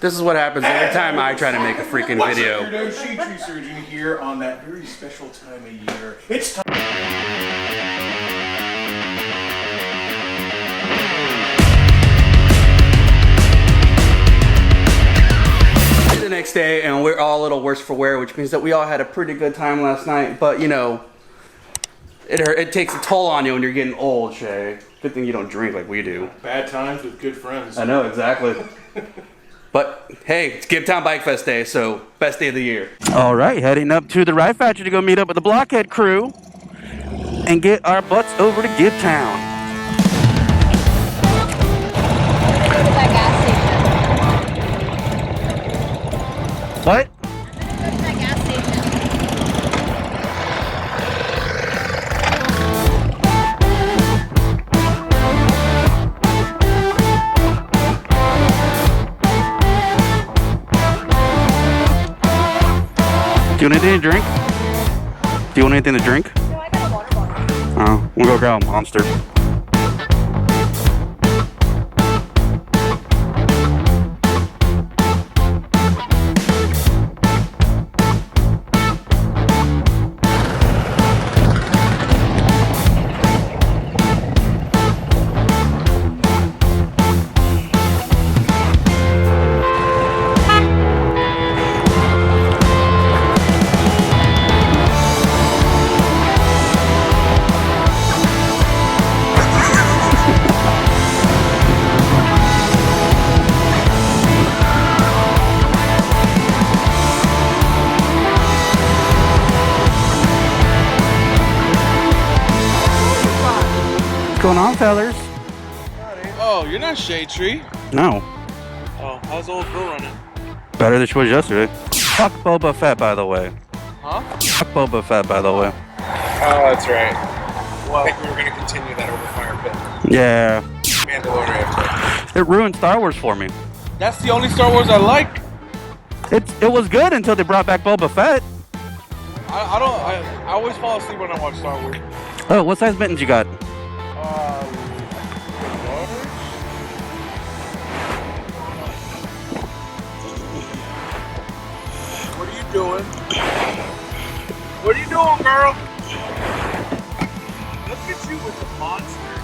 This is what happens every time I try to make a freaking video. What's up, weirdo? Shade Tree Surgeon here on that very special time of year. It's time. The next day, and we're all a little worse for wear, which means that we all had a pretty good time last night. But you know, it takes a toll on you when you're getting old, Shay. Good thing you don't drink like we do. Bad times with good friends. I know, exactly. But hey, it's GibTown Bike Fest Day, so best day of the year. All right, heading up to the Ride Factory to go meet up with the Blockhead crew and get our butts over to GibTown. Go to that gas station. What? Go to that gas station. Do you want anything to drink? Do you want anything to drink? No, I got a water bottle. Oh, we'll go grab a Monster. What's going on, fellers? Oh, you're not Shade Tree. No. Oh, how's old girl running? Better than she was yesterday. Fuck Boba Fett, by the way. Huh? Fuck Boba Fett, by the way. Oh, that's right. Well, I think we were going to continue that over Fire Pit. Yeah. Mandalorian. It ruined Star Wars for me. That's the only Star Wars I like. It was good until they brought back Boba Fett. I always fall asleep when I watch Star Wars. Oh, what size mittens you got? What are you doing? What are you doing, girl? Look at you with the monster.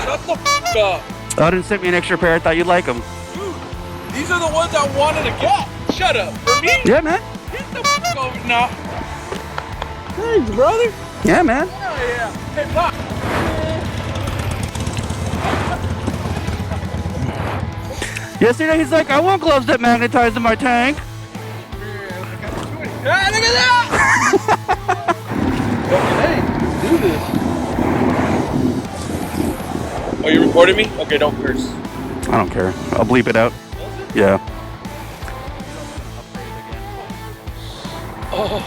Shut the f*** up. Oh, didn't send me an extra pair. I thought you'd like them. Dude, these are the ones I wanted to get. Shut up. For me? Yeah, man. Get the f*** over now. Thanks, brother. Yeah, man. Hell yeah. Hey, Pop. Yesterday, he's like, I want gloves that magnetize in my tank. Hey, look at that! Hey, do this. Oh, you recording me? Okay, don't curse. I don't care. I'll bleep it out. Yeah. Oh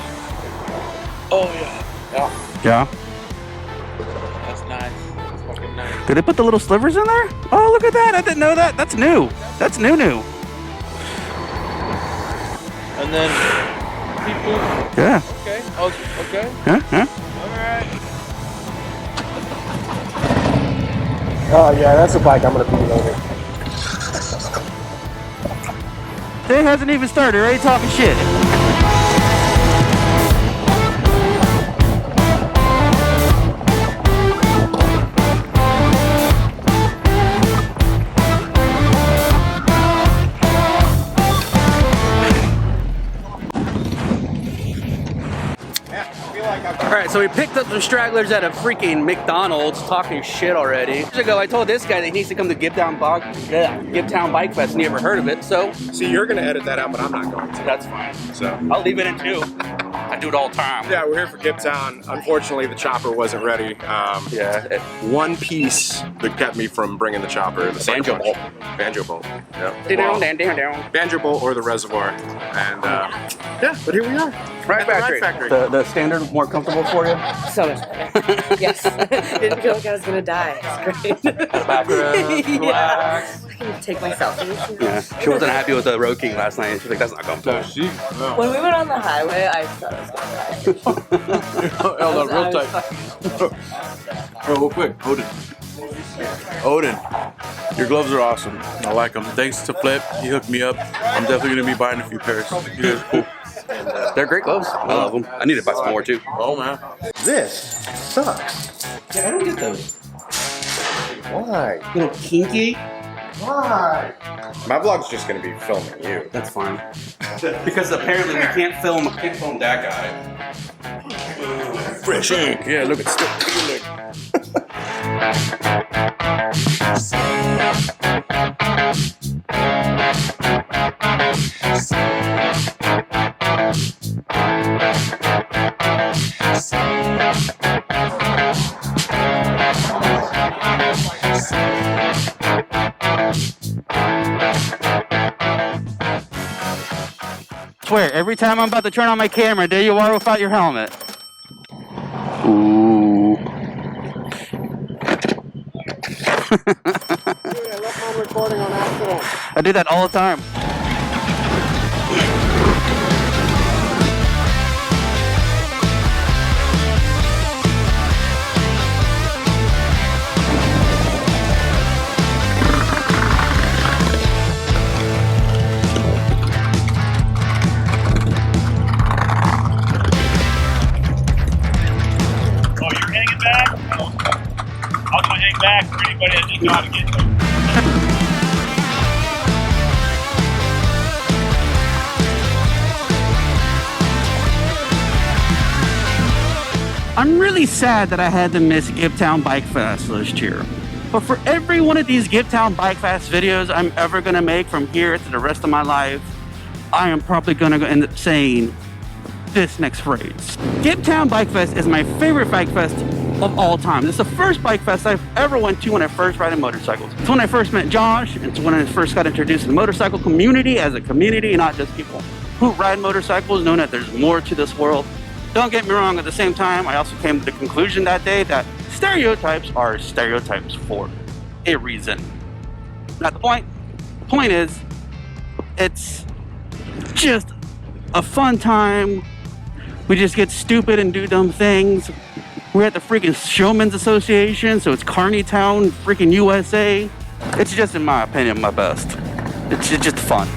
yeah. Yeah? That's nice. That's fucking nice. Did they put the little slivers in there? Oh, look at that. I didn't know that. That's new. That's new. And then people. Yeah. Okay. Oh, okay. Huh? Alright. Oh yeah, that's a bike I'm gonna beat over. Day hasn't even started. Already talking shit. Alright, so we picked up some stragglers at a freaking McDonald's talking shit already. Years ago, I told this guy that he needs to come to GibTown Bike Fest, and he never heard of it, so. See, you're gonna edit that out, but I'm not going to. That's fine. So I'll leave it in too. I do it all the time. yeah, we're here for GibTown. Unfortunately, the chopper wasn't ready. Yeah. One piece that kept me from bringing the chopper. The Banjo bolt. Banjo bolt. Yeah. Down. Banjo bolt or the reservoir. And yeah, but here we are. Ride Factory. The standard more comfortable for you? So much better. Yes. Didn't feel like I was gonna die. It's great. Back row, relax. fucking take my selfies. Yeah, she wasn't happy with the Road King last night. She's like, that's not comfortable. When we went on the highway, I thought I was gonna die. Held on real tight. Bro, real quick, Odin, your gloves are awesome. I like them. Thanks to Flip, he hooked me up. I'm definitely gonna be buying a few pairs. You guys are cool. They're great gloves. I love them. I need to buy some more too. Oh man. This sucks. Yeah, I don't get those. Why? Little kinky. Why? My vlog's just gonna be filming you. That's fine. Because apparently we can't film that guy. Fresh ink. Yeah, look, it's still peeling. Swear, every time I'm about to turn on my camera, there you are without your helmet. Ooh. I do that all the time. Oh, you're hanging back? I'll go hang back for anybody that doesn't know how to get there. I'm really sad that I had to miss GibTown Bike Fest last year. But for every one of these GibTown Bike Fest videos I'm ever gonna make from here to the rest of my life, I am probably gonna end up saying this next phrase. GibTown Bike Fest is my favorite bike fest of all time. It's the first bike fest I've ever went to when I first ride motorcycles. It's when I first met Josh. It's when I first got introduced to the motorcycle community as a community, not just people who ride motorcycles, knowing that there's more to this world. Don't get me wrong, at the same time, I also came to the conclusion that day that stereotypes are stereotypes for a reason. Not the point. The point is, it's just a fun time. We just get stupid and do dumb things. We're at the freaking Showman's Association, so it's Carneytown, freaking USA. It's just, in my opinion, my best. It's just fun.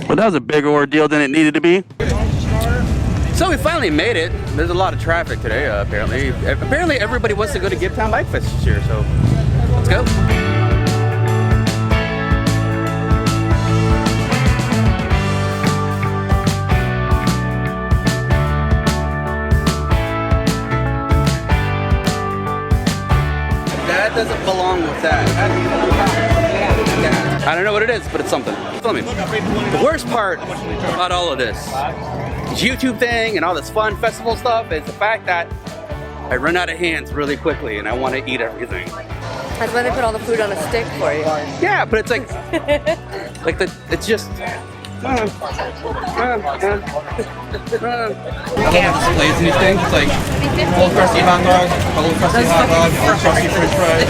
Well, that was a bigger ordeal than it needed to be. So we finally made it. There's a lot of traffic today, apparently. Apparently everybody wants to go to GibTown Bike Fest this year, so let's go. That doesn't belong with that. I don't know what it is, but it's something. Feel me. The worst part about all of this YouTube thing and all this fun festival stuff is the fact that I run out of hands really quickly and I want to eat everything. That's why they put all the food on a stick for you. Yeah, but it's like, it's just, I love the displays and these things. It's like cold crusty hot dog, cold crusty hot dog, cold crusty french fries.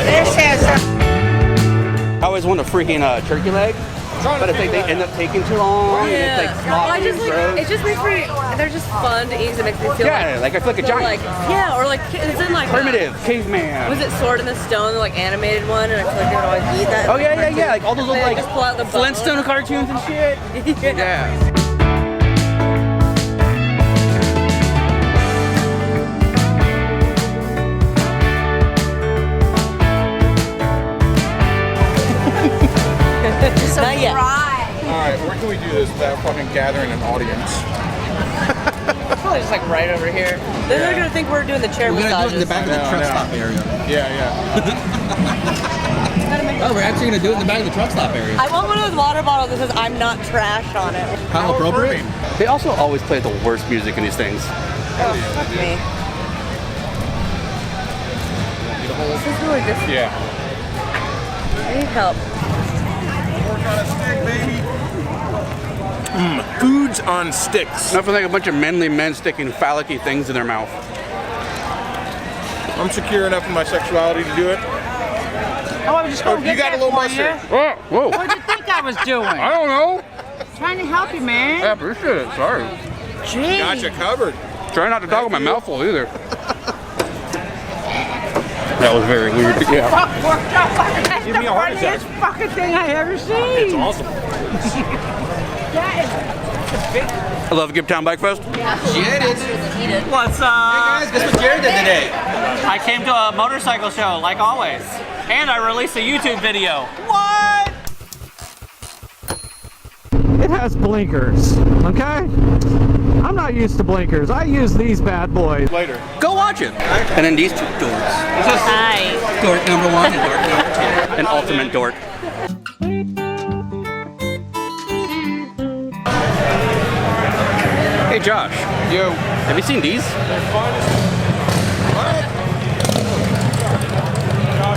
I always want a freaking turkey leg, but it's like they end up taking too long. Yeah. And it's like sloppy and gross. It just makes me, they're just fun to eat. It makes me feel Like I feel like a giant. like, yeah, or like, it's in like Primitive, caveman. Was it Sword in the Stone, the like animated one? And I feel like they would always eat that. Oh yeah. Like all those little They like just pull out the bone. Flintstone cartoons and shit. Yeah. Not yet. Alright, where can we do this without fucking gathering an audience? Probably just like right over here. Then they're gonna think we're doing the chair massages. of the truck stop area. Yeah. Oh, we're actually gonna do it in the back of the truck stop area. I want one of those water bottles that says I'm not trash on it. How appropriate. They also always play the worst music in these things. Oh, fuck me. This is really difficult. Yeah. I need help. Foods on sticks. Nothing like a bunch of manly men sticking phallic-y things in their mouth. I'm secure enough in my sexuality to do it. Oh, I was just going to You get got a that little for mustard. you. Oh, whoa. What did you think I was doing? I don't know. Trying to help you, man. I appreciate it. Sorry. Gee. Got you covered. Try not to talk with my mouth full either. That was very weird. Yeah. Fuck, worked out like that's Give the me a heart attack. funniest fucking thing I ever seen. It's awesome. That is I love GibTown Bike Fest. What's up? Guess what Jared did today? I came to a motorcycle show, like always. And I released a YouTube video. What? It has blinkers, okay? I'm not used to blinkers. I use these bad boys. Later. Go watch it. And then these two dorks. Hi. Dork number 1 and dork number 2. An ultimate dork. Hey Josh. Yo. Have you seen these?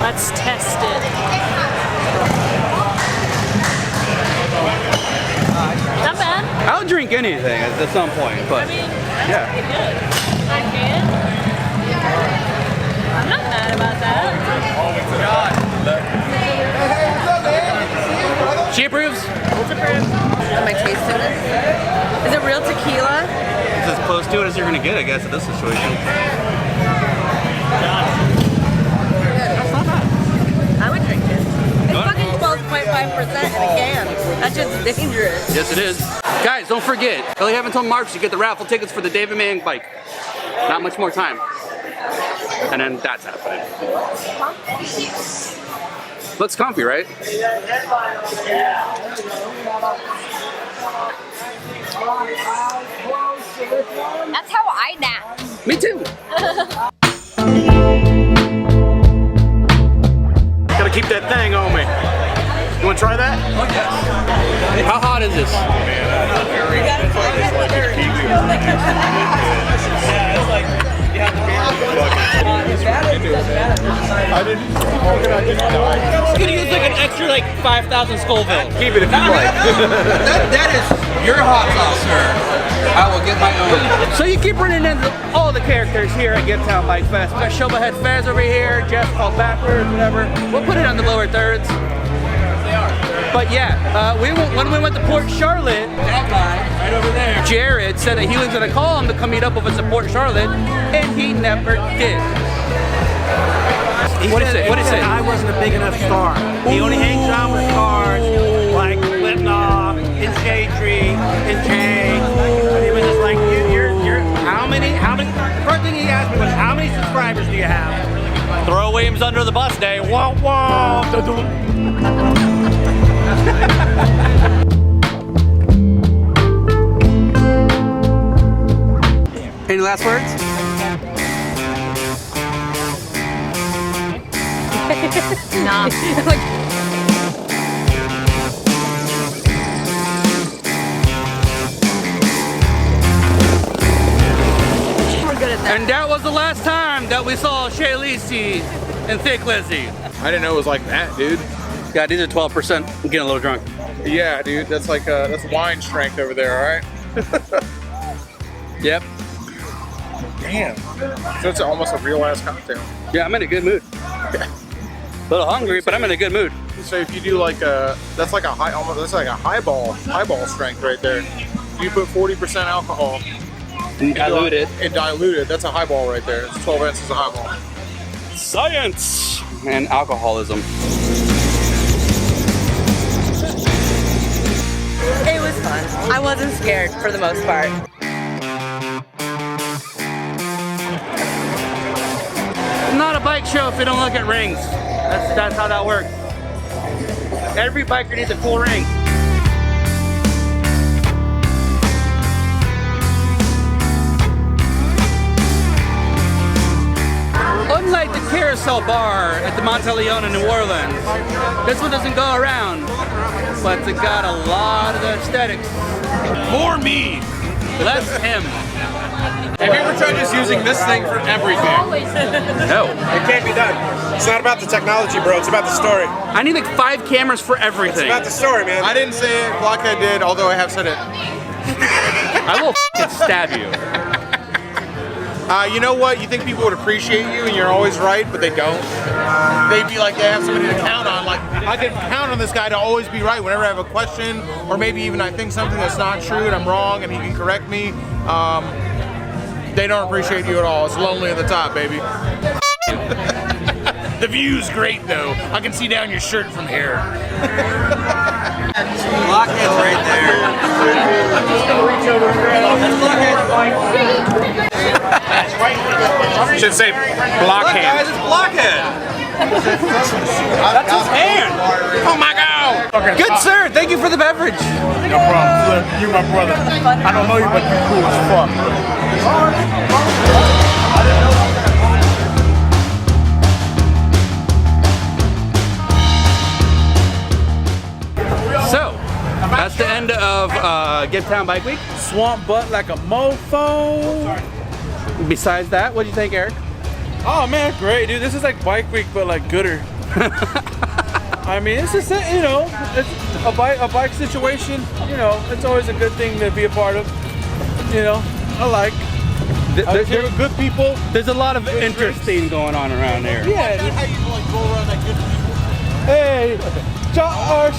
Let's test it. Not bad. I'll drink anything at some point, but yeah. Pretty good. I can. I'm not mad about that. She approves. Am I tasting this? Is it real tequila? It's as close to it as you're gonna get, I guess, in this situation. I would drink it. It's fucking 12.5% in a can. That's just dangerous. Yes, it is. Guys, don't forget, you only have until March to get the raffle tickets for the David Mann bike. Not much more time. And then that's happening. Looks comfy, right? That's how I dance. Me too. Gotta keep that thing on me. You wanna try that? How hot is this? I'm gonna use like an extra like 5,000 Scoville. Keep it if you like. that is your hot sauce, sir. I will get my own. So you keep running into all the characters here at GibTown Bike Fest. We got Showbohead Fez over here, Jeff called backwards, whatever. We'll put it on the lower thirds. But yeah, when we went to Port Charlotte, that guy right over there, Jared, said that he was gonna call him to come meet up with us at Port Charlotte, and he never did. What did he say? What did he say? I wasn't a big enough star. He only hangs out with cars like Lipnoff, and J3, and Jay. And he was just like, you're how many, the first thing he asked me was, how many subscribers do you have? Throw Williams under the bus day. Whoa, whoa. Any last words? Nah. And that was the last time that we saw Shay Lisi and Thick Lizzy. I didn't know it was like that, dude. Yeah, these are 12%. I'm getting a little drunk. Yeah, dude, that's like that's wine strength over there, all right? Yep. Damn. So it's almost a real ass cocktail. Yeah, I'm in a good mood. A little hungry, but I'm in a good mood. So if you do like that's like a highball strength right there. You put 40% alcohol. Diluted. And diluted. That's a highball right there. It's 12 ounces of highball. Science and alcoholism. It was fun. I wasn't scared for the most part. Not a bike show if you don't look at rings. That's how that works. Every biker needs a cool ring. Unlike the Carousel Bar at the Monteleone in New Orleans, this one doesn't go around, but it's got a lot of the aesthetics. More me. Less him. Have you ever tried just using this thing for everything? No. It can't be done. It's not about the technology, bro. It's about the story. I need like 5 cameras for everything. It's about the story, man. I didn't say it. Blockhead did, although I have said it. I will stab you. You know what? You think people would appreciate you, and you're always right, but they don't. They'd be like, they have somebody to count on. Like, I can count on this guy to always be right whenever I have a question, or maybe even I think something that's not true and I'm wrong, and he can correct me. They don't appreciate you at all. It's lonely at the top, baby. The view's great though. I can see down your shirt from here. Blockhead's right there. Should say blockhead. Guys, it's Blockhead. That's his hand. Oh my god! Good sir, thank you for the beverage. No problem. Look, you're my brother. I don't know you, but you're cool as fuck. So, that's the end of GibTown Bike Week. Swamp butt like a mofo. Besides that, what do you think, Eric? Oh man, great, dude. This is like bike week, but like gooder. I mean, it's just you know, it's a bike situation. You know, it's always a good thing to be a part of. You know, I like. There's good people. There's a lot of interesting going on around there. Yeah. How you like go around that good people? Hey,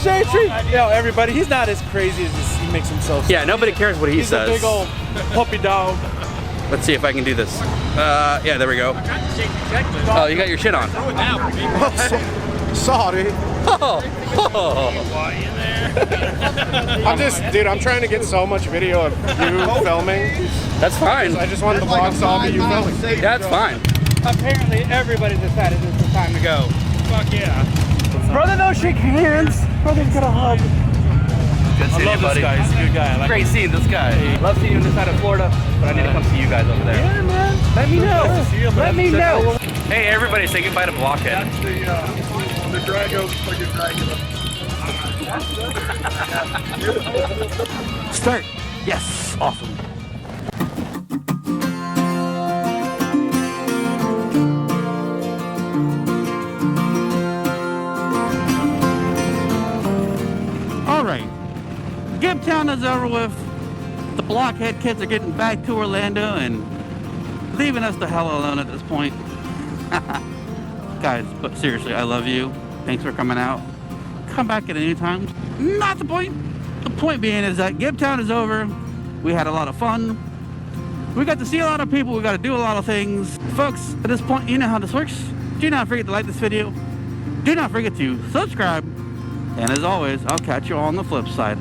Shade Tree. You know, everybody. He's not as crazy as he makes himself. Yeah, nobody cares what he says. He's a big old puppy dog. Let's see if I can do this. Yeah, there we go. Oh, you got your shit on. Sorry. Oh. I'm trying to get so much video of you filming. That's fine. I just want the vlogs to all be you filming. Yeah, that's fine. Apparently, everybody decided this is the time to go. Fuck yeah. Brother, no shake hands. Brother's got a hug. Good seeing you, buddy. This guy. He's a good guy. Great seeing this guy. Love seeing you on this side of Florida, but I need to come see you guys over there. Yeah, man. Let me know. Let me know. Hey, everybody, say goodbye to Blockhead. The Drago fucking dragon. Start. Yes. Awesome. All right. GibTown is over with. The Blockhead kids are getting back to Orlando and leaving us the hell alone at this point. Guys, but seriously, I love you. Thanks for coming out. Come back at any time. Not the point. The point being is that GibTown is over. We had a lot of fun. We got to see a lot of people. We got to do a lot of things. Folks, at this point, you know how this works. Do not forget to like this video. Do not forget to subscribe. And as always, I'll catch you on the flip side.